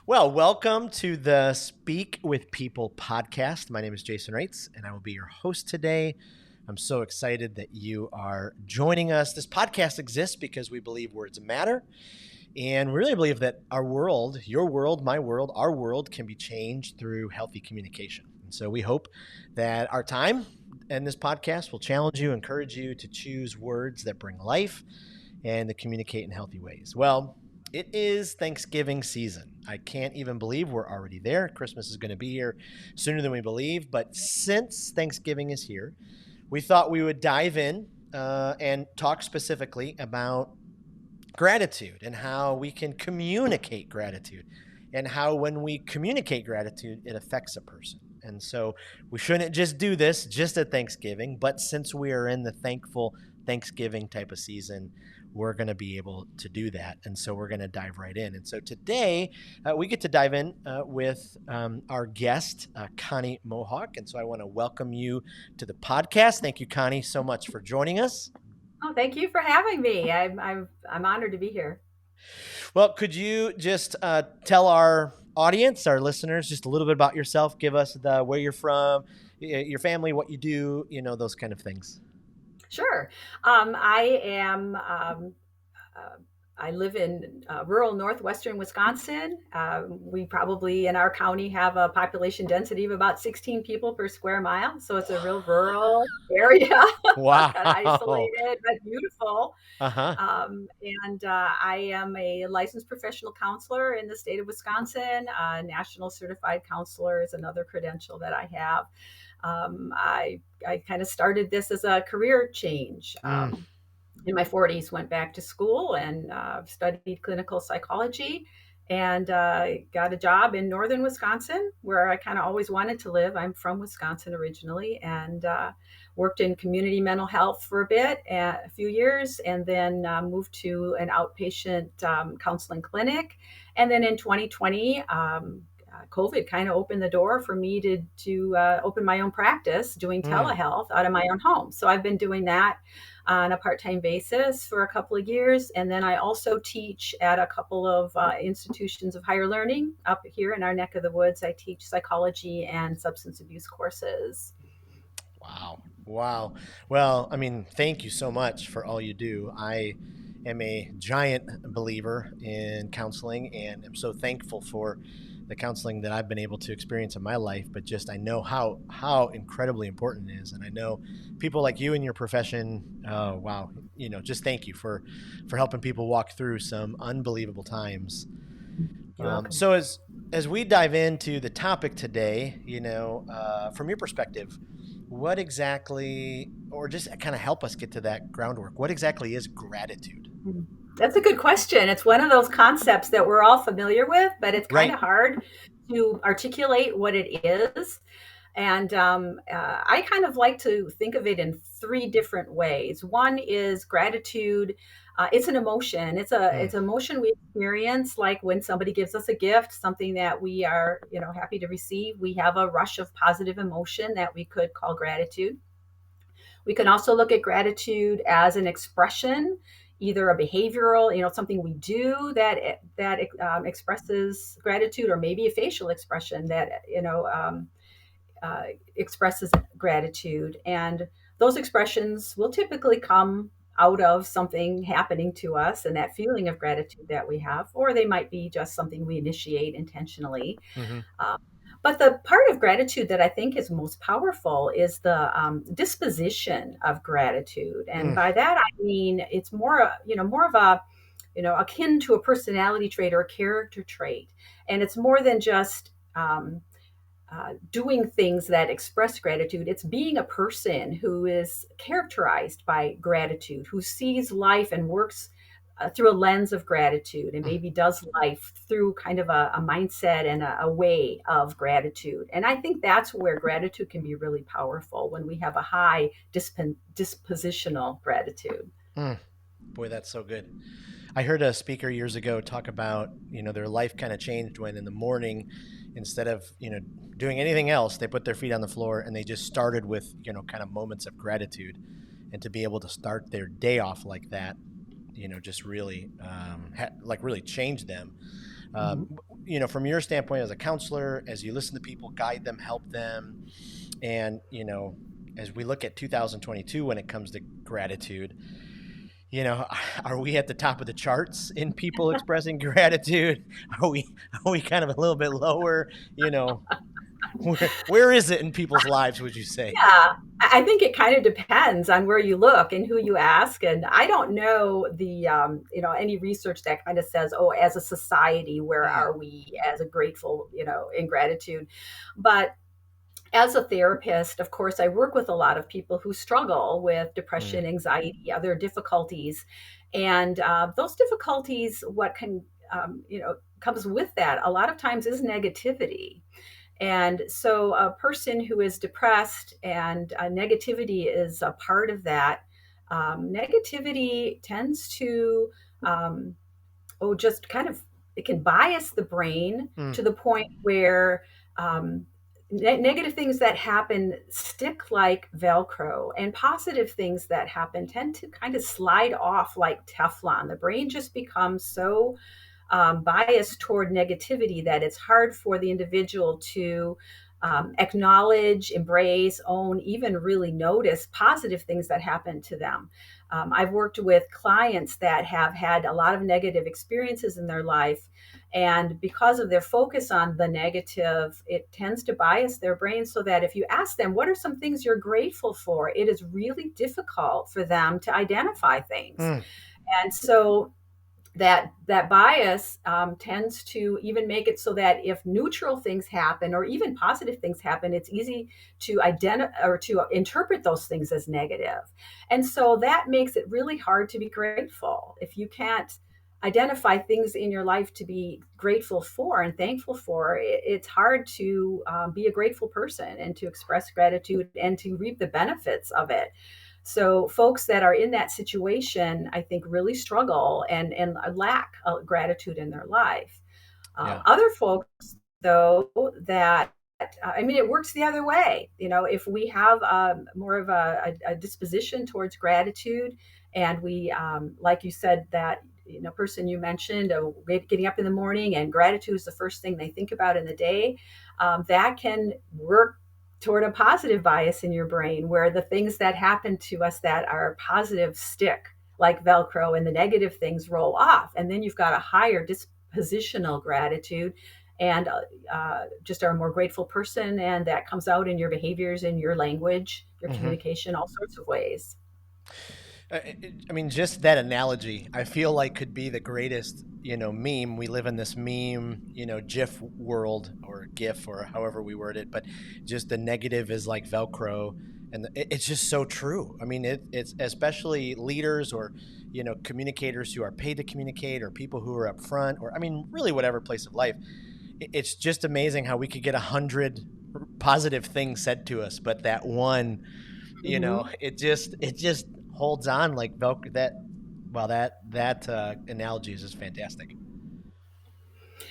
Well, welcome to the Speak with People podcast. My name is Jason Raitz, and I will be your host today. I'm so excited that you are joining us. This podcast exists because we believe words matter, and we really believe that our world, your world, my world, our world can be changed through healthy communication. And so we hope that our time and this podcast will challenge you, encourage you to choose words that bring life and to communicate in healthy ways. Well, it is Thanksgiving season. I can't even believe we're already there. Christmas is going to be here sooner than we believe. But since Thanksgiving is here, we thought we would dive in and talk specifically about gratitude and how we can communicate gratitude and how when we communicate gratitude, it affects a person. And so we shouldn't just do this just at Thanksgiving, but since we are in the thankful Thanksgiving type of season, we're going to be able to do that. And so we're going to dive right in. And so today we get to dive in with our guest, Connie Mohawk. And so I want to welcome you to the podcast. Thank you, Connie, so much for joining us. Oh, thank you for having me. I'm honored to be here. Well, could you just tell our audience, our listeners, just a little bit about yourself? Give us where you're from, your family, what you do, those kind of things. Sure. Uh, I live in rural northwestern Wisconsin. We probably in our county have a population density of about 16 people per square mile. So it's a real rural area, kind of Wow. isolated, but beautiful. Uh-huh. I am a licensed professional counselor in the state of Wisconsin. National certified counselor is another credential that I have. I kind of started this as a career change. Mm. In my 40s, went back to school and studied clinical psychology and got a job in northern Wisconsin where I kind of always wanted to live. I'm from Wisconsin originally and worked in community mental health for a few years, and then moved to an outpatient counseling clinic. And then in 2020, COVID kind of opened the door for me to open my own practice doing Mm. telehealth out of my own home. So I've been doing that on a part-time basis for a couple of years. And then I also teach at a couple of institutions of higher learning up here in our neck of the woods. I teach psychology and substance abuse courses. Wow. Wow. Well, thank you so much for all you do. I am a giant believer in counseling and am so thankful for the counseling that I've been able to experience in my life, but just I know how incredibly important it is. And I know people like you in your profession, oh wow, just thank you for helping people walk through some unbelievable times. You're welcome. So as we dive into the topic today, from your perspective, what exactly, or just kind of help us get to that groundwork, what exactly is gratitude? That's a good question. It's one of those concepts that we're all familiar with, but it's kind Right. of hard to articulate what it is. And I kind of like to think of it in three different ways. One is gratitude. It's an emotion. Mm. It's an emotion we experience, like when somebody gives us a gift, something that we are happy to receive. We have a rush of positive emotion that we could call gratitude. We can also look at gratitude as an expression, either a behavioral, something we do that expresses gratitude, or maybe a facial expression that expresses gratitude. And those expressions will typically come out of something happening to us and that feeling of gratitude that we have, or they might be just something we initiate intentionally. Mm-hmm. Uh, but the part of gratitude that I think is most powerful is the disposition of gratitude, and Mm. by that I mean it's more of a akin to a personality trait or a character trait, and it's more than just doing things that express gratitude. It's being a person who is characterized by gratitude, who sees life and works through a lens of gratitude, and Mm. maybe does life through kind of a mindset and a way of gratitude. And I think that's where gratitude can be really powerful, when we have a high dispositional gratitude. Mm. Boy, that's so good. I heard a speaker years ago talk about, their life kind of changed when in the morning, instead of, doing anything else, they put their feet on the floor and they just started with, kind of moments of gratitude. And to be able to start their day off like that, just really, really changed them. Um, from your standpoint as a counselor, as you listen to people, guide them, help them, and as we look at 2022 when it comes to gratitude, are we at the top of the charts in people expressing gratitude? Are we kind of a little bit lower? Where is it in people's lives, would you say? Yeah, I think it kind of depends on where you look and who you ask. And I don't know any research that kind of says, oh, as a society, where Mm, are we as a grateful, in gratitude? But as a therapist, of course, I work with a lot of people who struggle with mm, depression, anxiety, other difficulties. And those difficulties, what comes with that a lot of times is negativity. And so, a person who is depressed and negativity is a part of that, negativity tends to, um, just kind of, it can bias the brain mm, to the point where negative things that happen stick like Velcro, and positive things that happen tend to kind of slide off like Teflon. The brain just becomes so bias toward negativity that it's hard for the individual to acknowledge, embrace, own, even really notice positive things that happen to them. I've worked with clients that have had a lot of negative experiences in their life. And because of their focus on the negative, it tends to bias their brain so that if you ask them, what are some things you're grateful for? It is really difficult for them to identify things. mm, And so that bias tends to even make it so that if neutral things happen or even positive things happen, it's easy to identify or to interpret those things as negative. And so that makes it really hard to be grateful if you can't identify things in your life to be grateful for and thankful for. It's hard to be a grateful person and to express gratitude and to reap the benefits of it. So folks that are in that situation, I think, really struggle and lack gratitude in their life. yeah. Other folks, though, that I mean, it works the other way. If we have more of a disposition towards gratitude, and we, like you said, that person you mentioned, getting up in the morning and gratitude is the first thing they think about in the day, that can work toward a positive bias in your brain where the things that happen to us that are positive stick like Velcro and the negative things roll off. And then you've got a higher dispositional gratitude and just are a more grateful person. And that comes out in your behaviors, in your language, your Hmm. communication, all sorts of ways. I mean, just that analogy, I feel like could be the greatest, meme. We live in this meme, GIF world or GIF or however we word it, but just the negative is like Velcro. And it's just so true. I mean, it's especially leaders or, communicators who are paid to communicate or people who are up front or, I mean, really whatever place of life. It's just amazing how we could get 100 positive things said to us, but that one, Mm-hmm. it just holds on like Velcro. That analogy is just fantastic.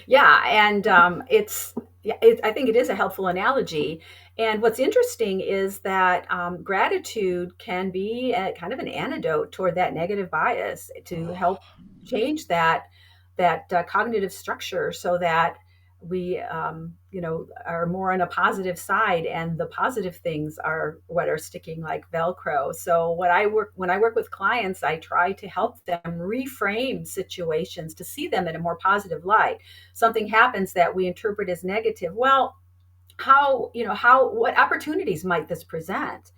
Yeah, and I think it is a helpful analogy. And what's interesting is that gratitude can be kind of an antidote toward that negative bias to help Oh. change that cognitive structure so that we are more on a positive side, and the positive things are what are sticking like Velcro. So when I work with clients, I try to help them reframe situations to see them in a more positive light. Something happens that we interpret as negative. Well, what opportunities might this present?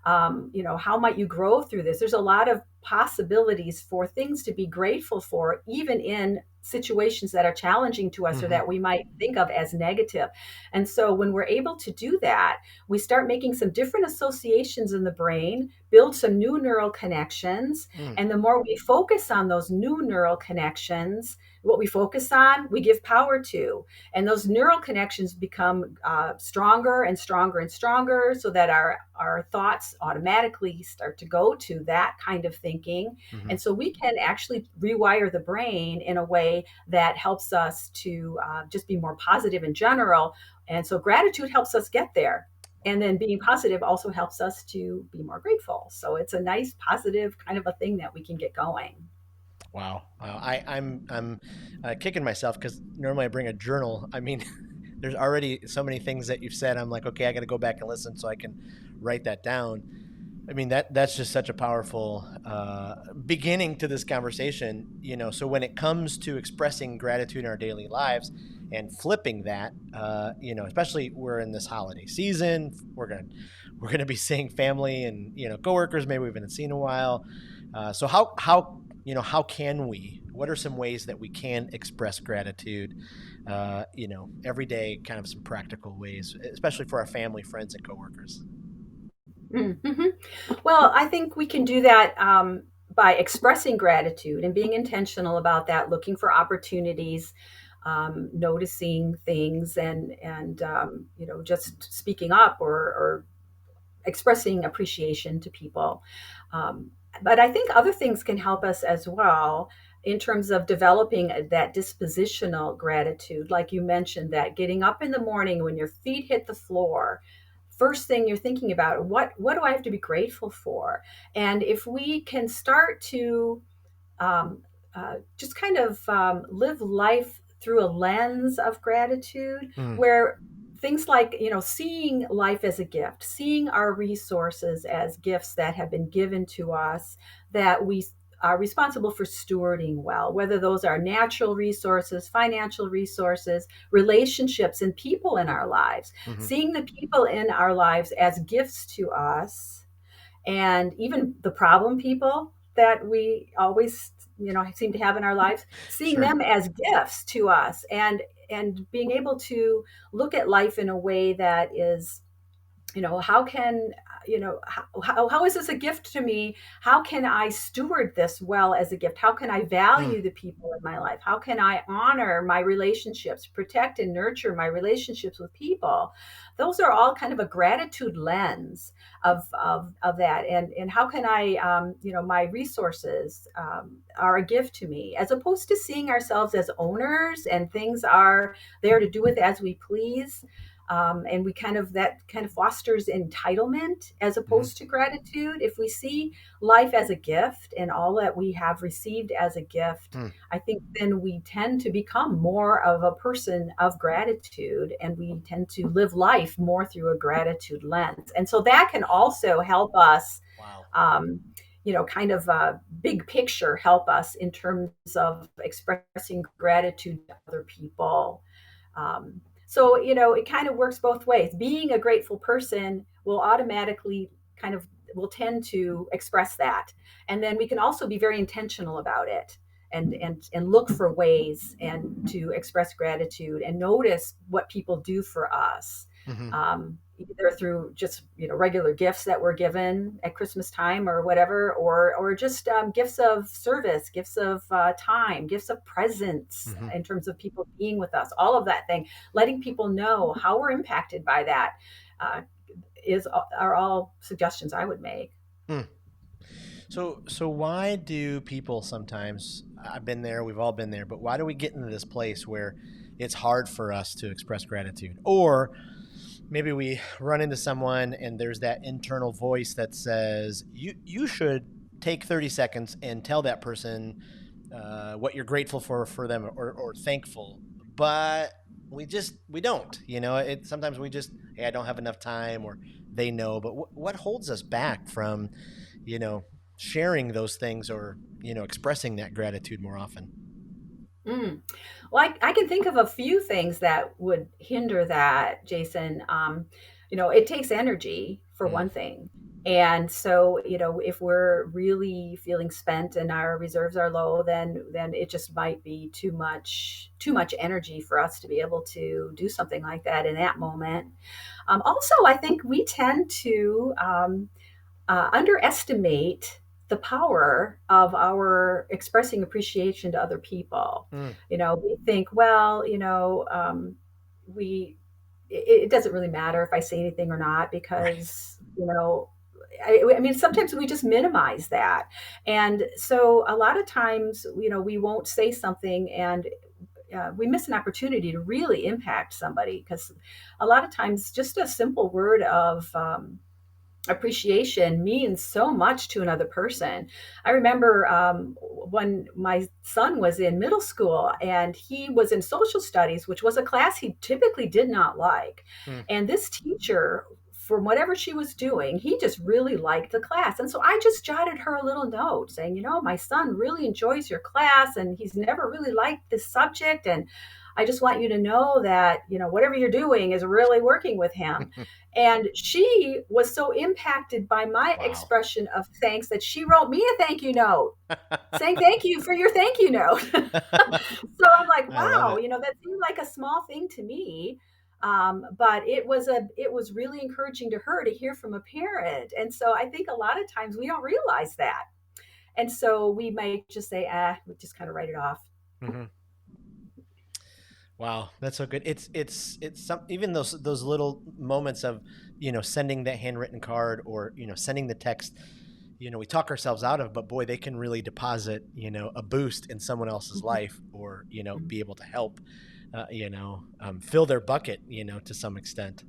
How might you grow through this? There's a lot of possibilities for things to be grateful for, even in situations that are challenging to us or Hmm. that we might think of as negative. And so when we're able to do that, we start making some different associations in the brain, build some new neural connections. Mm. And the more we focus on those new neural connections, what we focus on, we give power to. And those neural connections become stronger and stronger and stronger, so that our thoughts automatically start to go to that kind of thinking. Hmm. And so we can actually rewire the brain in a way that helps us to just be more positive in general. And so gratitude helps us get there. And then being positive also helps us to be more grateful. So it's a nice positive kind of a thing that we can get going. Wow. I'm kicking myself because normally I bring a journal. I mean, there's already so many things that you've said. I'm like, okay, I got to go back and listen so I can write that down. I mean, that's just such a powerful beginning to this conversation. So when it comes to expressing gratitude in our daily lives and flipping that, especially we're in this holiday season, we're gonna be seeing family and coworkers maybe we haven't seen in a while. So how can we? What are some ways that we can express gratitude? Every day, kind of some practical ways, especially for our family, friends, and coworkers. Mm-hmm. Well, I think we can do that by expressing gratitude and being intentional about that, looking for opportunities, noticing things, and just speaking up or expressing appreciation to people. Um, but I think other things can help us as well in terms of developing that dispositional gratitude. Like you mentioned, that getting up in the morning when your feet hit the floor, first thing you're thinking about, what do I have to be grateful for? And if we can start to um, just kind of live life through a lens of gratitude Mm, where things like seeing life as a gift, seeing our resources as gifts that have been given to us, that we are responsible for stewarding well, whether those are natural resources, financial resources, relationships, and people in our lives, hmm. seeing the people in our lives as gifts to us, and even the problem people that we always seem to have in our lives, seeing Sure. them as gifts to us, and being able to look at life in a way that is, how can, how is this a gift to me? How can I steward this well as a gift? How can I Mm, value the people in my life? How can I honor my relationships, protect and nurture my relationships with people? Those are all kind of a gratitude lens of that. And how can I, my resources are a gift to me, as opposed to seeing ourselves as owners and things are there to do with as we please. And we kind of fosters entitlement as hmm. opposed to gratitude. If we see life as a gift and all that we have received as a gift, Mm, I think then we tend to become more of a person of gratitude, and we tend to live life more through a gratitude lens. And so that can also help us, wow. um, kind of big picture, help us in terms of expressing gratitude to other people. So, it kind of works both ways. Being a grateful person will automatically kind of will tend to express that. And then we can also be very intentional about it, and look for ways and to express gratitude and notice what people do for us. Hmm. Either through just regular gifts that were given at Christmas time or whatever, or just gifts of service, gifts of time, gifts of presence Hmm. in terms of people being with us, all of that thing, letting people know how we're impacted by that, uh, is are all suggestions I would make. Mm. So why do people sometimes? I've been there. We've all been there. But why do we get into this place where it's hard for us to express gratitude? Or maybe we run into someone and there's that internal voice that says you should take 30 seconds and tell that person what you're grateful for them, or thankful. But we don't. It sometimes we just, hey, I don't have enough time, or they know. But what holds us back from you know sharing those things, or expressing that gratitude more often? Mm. Well, I can think of a few things that would hinder that, Jason. It takes energy for Mm, one thing. And so, if we're really feeling spent and our reserves are low, then it just might be too much energy for us to be able to do something like that in that moment. Also, I think we tend to underestimate the power of our expressing appreciation to other people. mm, We think, well, we it doesn't really matter if I say anything or not, right. because I mean, sometimes we just minimize that, and so a lot of times, we won't say something, and we miss an opportunity to really impact somebody, because a lot of times just a simple word of appreciation means so much to another person. I remember when my son was in middle school and he was in social studies, which was a class he typically did not like. Mm. And this teacher, from whatever she was doing, he just really liked the class. And so I just jotted her a little note saying, my son really enjoys your class and he's never really liked this subject. And I just want you to know that, whatever you're doing is really working with him. And she was so impacted by my Wow. expression of thanks that she wrote me a thank you note saying thank you for your thank you note. So I'm like, I love wow, it. that seemed like a small thing to me. But it was really encouraging to her to hear from a parent. And so I think a lot of times we don't realize that. And so we might just say, we just kind of write it off. Hmm. Wow, that's so good. It's some, even those little moments of, sending that handwritten card, or, sending the text, we talk ourselves out of, but boy, they can really deposit, a boost in someone else's life, or, be able to help, fill their bucket, to some extent.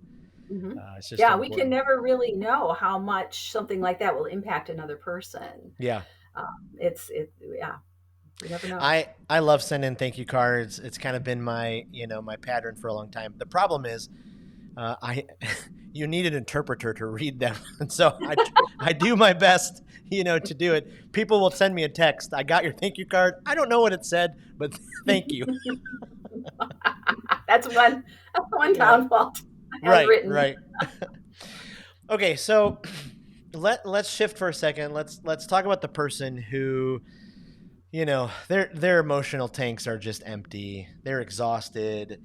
Mm-hmm. It's just so Yeah, we can important. never really know how much something like that will impact another person. Yeah. Yeah, we never know. I love sending thank you cards. It's kind of been my, my pattern for a long time. The problem is, I you need an interpreter to read them, and so I do my best, to do it. People will send me a text. I got your thank you card. I don't know what it said, but thank you. That's one Yeah. downfall. Right. Handwritten. Right. Okay. So let's shift for a second. Let's talk about the person who, their emotional tanks are just empty. They're exhausted.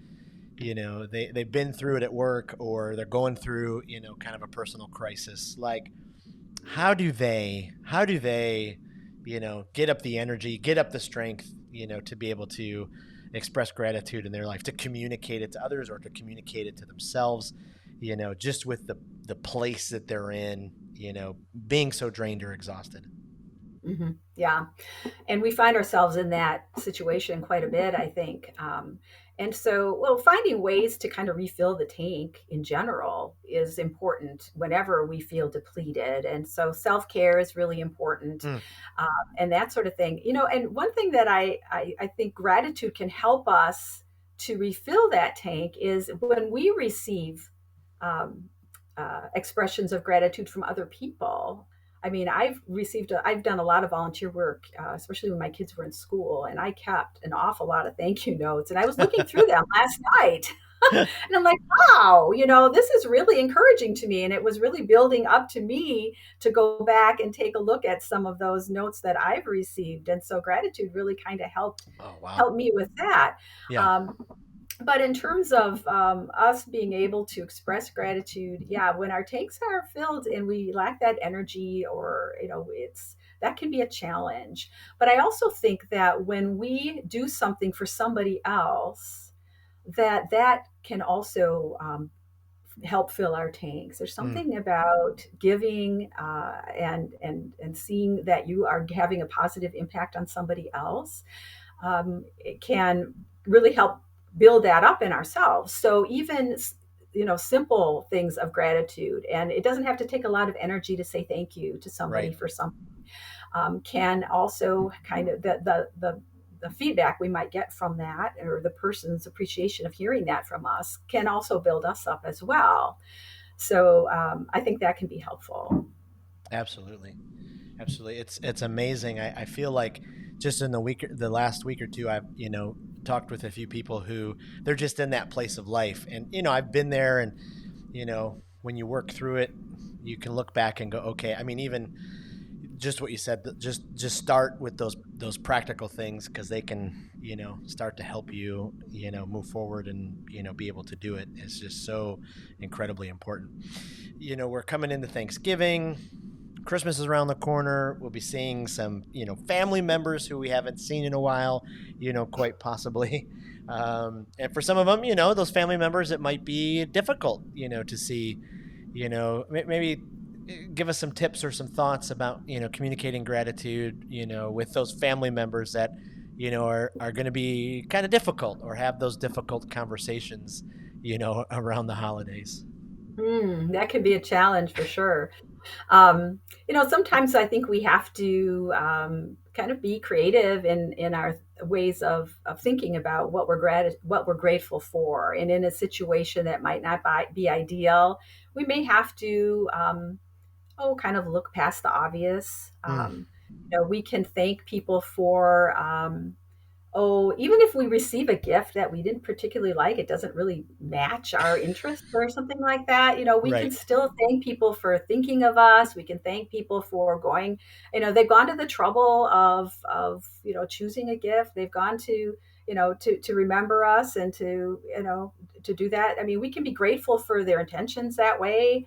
They've been through it at work, or they're going through, kind of a personal crisis. Like, how do they get up the energy, get up the strength, to be able to express gratitude in their life, to communicate it to others, or to communicate it to themselves, just with the place that they're in, being so drained or exhausted. Hmm. Yeah. And we find ourselves in that situation quite a bit, I think. And so, well, finding ways to kind of refill the tank in general is important whenever we feel depleted. And so, self care is really important, Mm. um, and that sort of thing. And one thing that I think gratitude can help us to refill that tank is when we receive um, expressions of gratitude from other people. I mean, I've done a lot of volunteer work, especially when my kids were in school, and I kept an awful lot of thank you notes. And I was looking through them last night, and I'm like, wow, this is really encouraging to me. And it was really building up to me to go back and take a look at some of those notes that I've received. And so gratitude really kind of Oh, wow. helped me with that. Yeah. Um, but in terms of us being able to express gratitude, yeah, when our tanks are filled and we lack that energy, or it's that can be a challenge. But I also think that when we do something for somebody else, that can also help fill our tanks. There's Mm. something about giving and seeing that you are having a positive impact on somebody else. It can really help build that up in ourselves. So even simple things of gratitude, and it doesn't have to take a lot of energy to say thank you to somebody Right. for something, can also kind of the feedback we might get from that, or the person's appreciation of hearing that from us, can also build us up as well. So I think that can be helpful. Absolutely. Absolutely. It's amazing. I feel like just in the last week or two, I've, talked with a few people who they're just in that place of life. And, I've been there, and, when you work through it, you can look back and go, okay, I mean, even just what you said, just start with those practical things, because they can, start to help you, move forward, and, be able to do it. It's just so incredibly important. We're coming into Thanksgiving. Christmas is around the corner. We'll be seeing some, family members who we haven't seen in a while, quite possibly. And for some of them, those family members, it might be difficult, to see, maybe give us some tips or some thoughts about, communicating gratitude, with those family members that, are going to be kind of difficult, or have those difficult conversations, around the holidays. That can be a challenge for sure. Sometimes I think we have to kind of be creative in our ways of thinking about what we're grateful for. And in a situation that might not be ideal, we may have to, kind of look past the obvious. Mm, We can thank people for, even if we receive a gift that we didn't particularly like, it doesn't really match our interest or something like that. We can right. still thank people for thinking of us. We can thank people for going, they've gone to the trouble of choosing a gift. They've gone to, to remember us and to do that. I mean, we can be grateful for their intentions that way.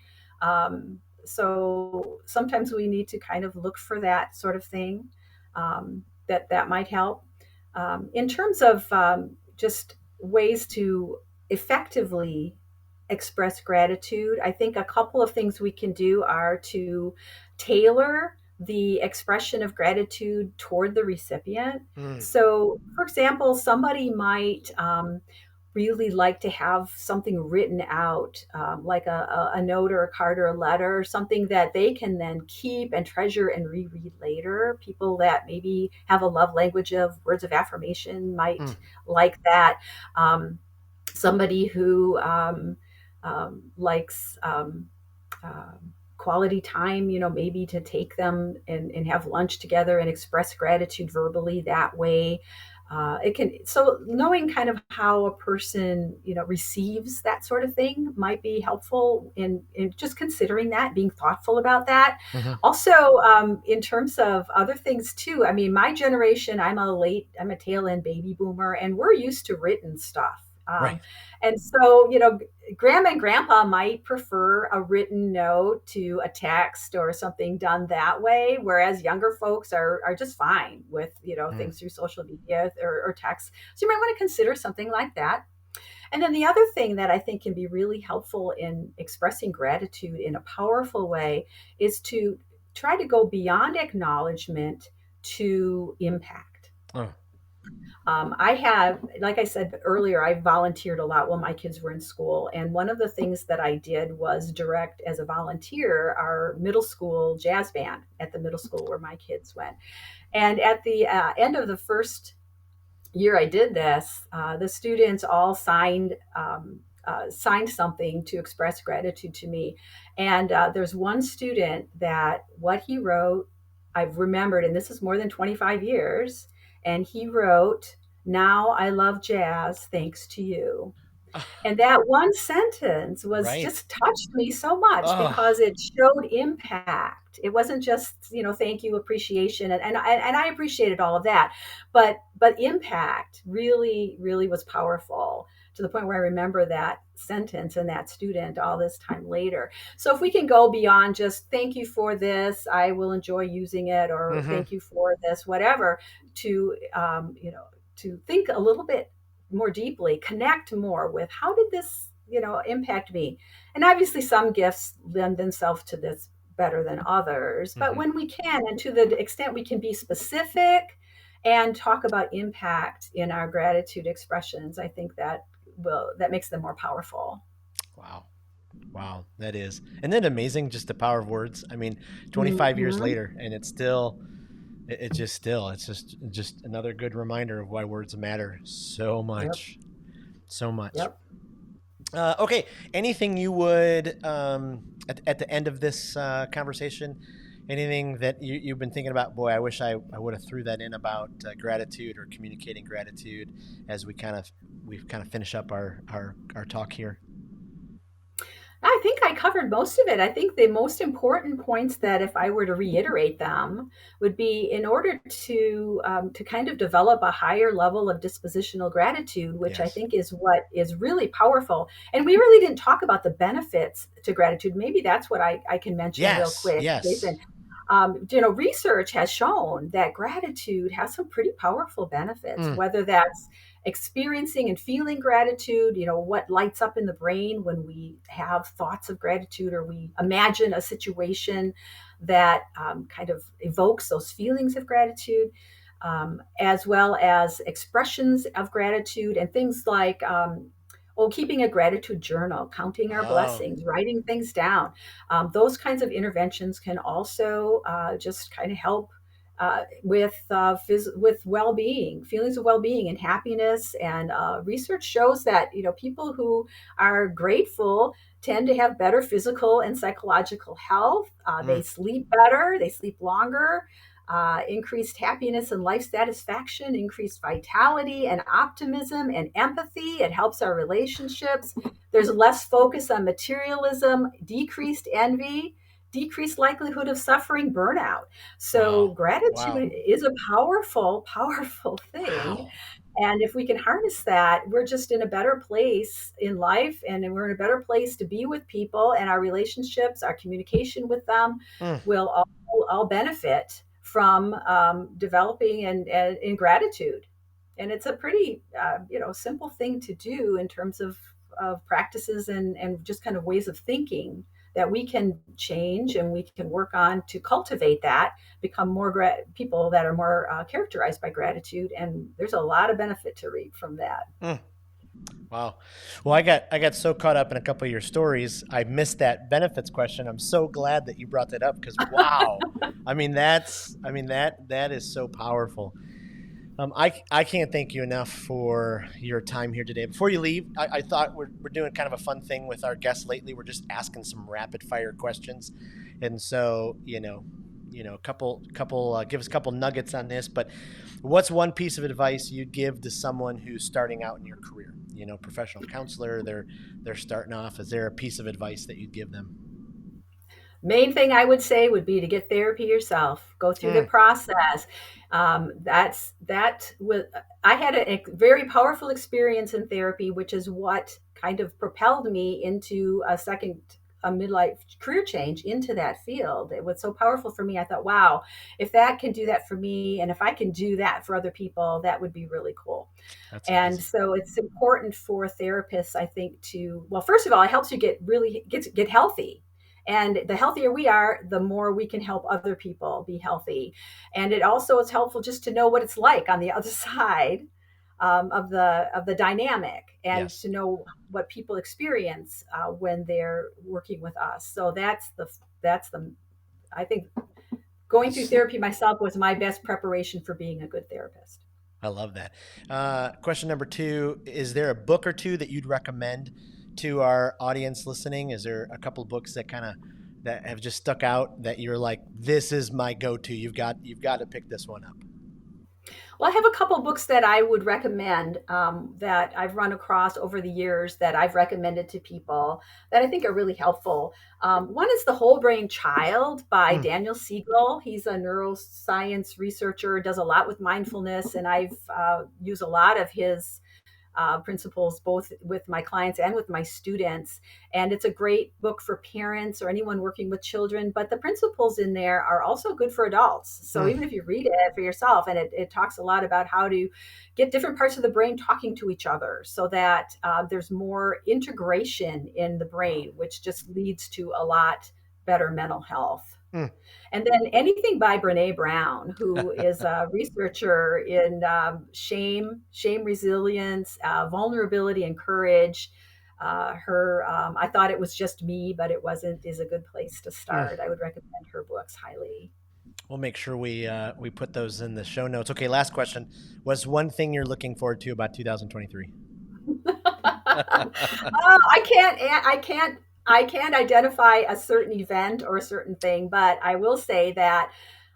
So sometimes we need to kind of look for that sort of thing, that might help. In terms of just ways to effectively express gratitude, I think a couple of things we can do are to tailor the expression of gratitude toward the recipient. Mm, So, for example, somebody might really like to have something written out, like a note or a card or a letter, or something that they can then keep and treasure and reread later. People that maybe have a love language of words of affirmation mm, might like that. Somebody who likes quality time, maybe to take them and have lunch together and express gratitude verbally that way. It can, so knowing kind of how a person, receives that sort of thing might be helpful in just considering that, being thoughtful about that. mhm. Also, in terms of other things too, I mean, my generation, I'm a tail end baby boomer, and we're used to written stuff. Right. And so, grandma and grandpa might prefer a written note to a text or something done that way, whereas younger folks are just fine with, Mm, things through social media or text. So you might want to consider something like that. And then the other thing that I think can be really helpful in expressing gratitude in a powerful way is to try to go beyond acknowledgement to impact. oh, I have, like I said earlier, I volunteered a lot while my kids were in school. And one of the things that I did was direct as a volunteer our middle school jazz band at the middle school where my kids went. And at the end of the first year I did this, the students all signed something to express gratitude to me. And there's one student that what he wrote, I've remembered, and this is more than 25 years. And he wrote, "Now I love jazz thanks to you." And that one sentence was right. just touched me so much Oh, because it showed impact. It wasn't just, thank you, appreciation, and I appreciated all of that, but impact really, really was powerful to the point where I remember that sentence and that student all this time later. So if we can go beyond just thank you for this, I will enjoy using it, or hmm, thank you for this, whatever, to to think a little bit more deeply, connect more with how did this, impact me? And obviously, some gifts lend themselves to this better than others. But hmm. when we can, and to the extent we can be specific and talk about impact in our gratitude expressions, I think that makes them more powerful. Wow. Wow. That is. And then amazing, just the power of words. I mean, 25 years Mm-hmm. later, and it's still, it just still, it's just another good reminder of why words matter so Yep. much. So much. Yep. Okay. Anything you would, at the end of this conversation, anything that you've been thinking about? Boy, I wish I would have threw that in about gratitude or communicating gratitude as we kind of finish up our talk here. I think I covered most of it. I think the most important points that, if I were to reiterate them, would be in order to kind of develop a higher level of dispositional gratitude, which I Yes. think is what is really powerful. And we really didn't talk about the benefits to gratitude. Maybe that's what I can mention real Yes. quick, Yes. Jason. Research has shown that gratitude has some pretty powerful benefits, Mm, whether that's experiencing and feeling gratitude, what lights up in the brain when we have thoughts of gratitude or we imagine a situation that kind of evokes those feelings of gratitude, as well as expressions of gratitude and things like Oh, keeping a gratitude journal, counting our Oh. blessings, writing things down. Those kinds of interventions can also just kind of help with well-being, feelings of well-being and happiness. And research shows that people who are grateful tend to have better physical and psychological health. They Mm. sleep better, they sleep longer. Increased happiness and life satisfaction, increased vitality and optimism and empathy. It helps our relationships. There's less focus on materialism, decreased envy, decreased likelihood of suffering burnout. So, Wow. Wow. gratitude is a powerful, powerful thing. Wow. And if we can harness that, we're just in a better place in life, and we're in a better place to be with people, and our relationships, our communication with them Mm. will all benefit from developing and in gratitude. And it's a pretty simple thing to do in terms of practices and just kind of ways of thinking that we can change and we can work on to cultivate that, become more people that are more characterized by gratitude. And there's a lot of benefit to reap from that. Mm. Wow. Well, I got so caught up in a couple of your stories, I missed that benefits question. I'm so glad that you brought that up because wow. I mean that is so powerful. I can't thank you enough for your time here today. Before you leave, I thought we're doing kind of a fun thing with our guests lately. We're just asking some rapid fire questions, and so a couple give us a couple nuggets on this. But what's one piece of advice you'd give to someone who's starting out in your career? Professional counselor, they're starting off. Is there a piece of advice that you'd give them? Main thing I would say would be to get therapy yourself. Go through the Mm. process. That was I had a very powerful experience in therapy, which is what kind of propelled me into a midlife career change into that field. It was so powerful for me. I thought, wow, if that can do that for me, and if I can do that for other people, that would be really cool. That's And amazing. so it's important for therapists, I think, to, well, first of all, it helps you get healthy. And the healthier we are, the more we can help other people be healthy. And it also is helpful just to know what it's like on the other side of the dynamic, and Yes. to know what people experience when they're working with us. So that's the I think going through therapy myself was my best preparation for being a good therapist. I love that. Question number two: is there a book or two that you'd recommend to our audience listening? Is there a couple of books that have just stuck out that you're like, this is my go-to? You've got to pick this one up. Well, I have a couple books that I would recommend that I've run across over the years that I've recommended to people that I think are really helpful. One is The Whole Brain Child by Mm. Daniel Siegel. He's a neuroscience researcher, does a lot with mindfulness, and I've used a lot of his principles both with my clients and with my students. And it's a great book for parents or anyone working with children. But the principles in there are also good for adults. So Mm. even if you read it for yourself, and it talks a lot about how to get different parts of the brain talking to each other so that there's more integration in the brain, which just leads to a lot better mental health. Mm. And then anything by Brene Brown, who is a researcher in shame resilience, vulnerability, and courage. I thought it was just me, but it wasn't, is a good place to Mm. start. I would recommend her books highly. We'll make sure we put those in the show notes. Okay, last question. What's one thing you're looking forward to about 2023? I can't identify a certain event or a certain thing, but I will say that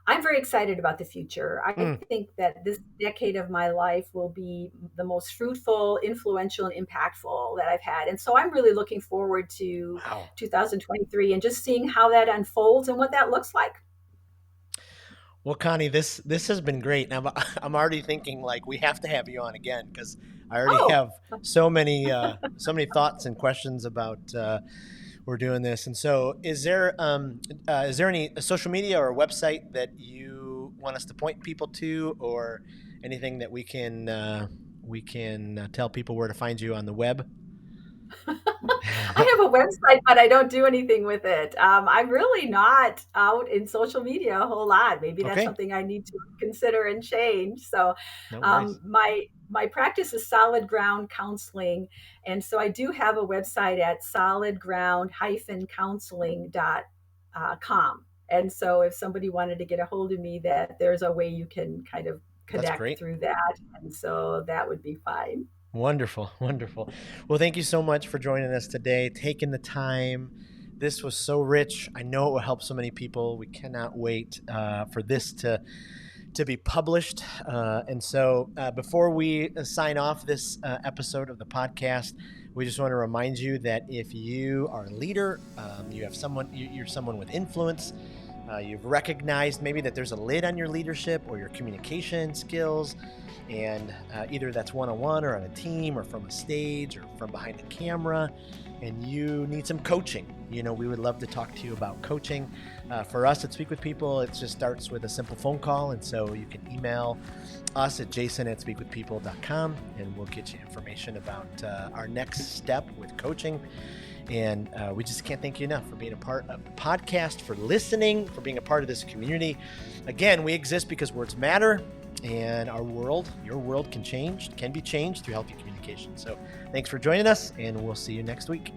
I'm very excited about the future. I Mm. think that this decade of my life will be the most fruitful, influential, and impactful that I've had. And so I'm really looking forward to Wow. 2023 and just seeing how that unfolds and what that looks like. Well, Connie, this has been great. And I'm already thinking like we have to have you on again because I already Oh, have so many thoughts and questions about we're doing this. And so, is there any social media or website that you want us to point people to, or anything that we can tell people where to find you on the web? I have a website, but I don't do anything with it. I'm really not out in social media a whole lot. Maybe that's Okay, something I need to consider and change. So, no worries. my practice is Solid Ground Counseling. And so I do have a website at solidground-counseling.com. And so if somebody wanted to get a hold of me, that there's a way you can kind of That's connect great. through that. And so that would be fine. Wonderful. Wonderful. Well, thank you so much for joining us today, taking the time. This was so rich. I know it will help so many people. We cannot wait for this to be published. And so before we sign off this episode of the podcast, we just want to remind you that if you are a leader, you have someone, you're someone with influence, you've recognized maybe that there's a lid on your leadership or your communication skills, and either that's one-on-one or on a team or from a stage or from behind the camera, and you need some coaching. We would love to talk to you about coaching. For us at Speak With People, it just starts with a simple phone call. And so you can email us at jason@speakwithpeople.com, and we'll get you information about our next step with coaching. And we just can't thank you enough for being a part of the podcast, for listening, for being a part of this community. Again, we exist because words matter, and our world, your world can be changed through healthy communication. So thanks for joining us, and we'll see you next week.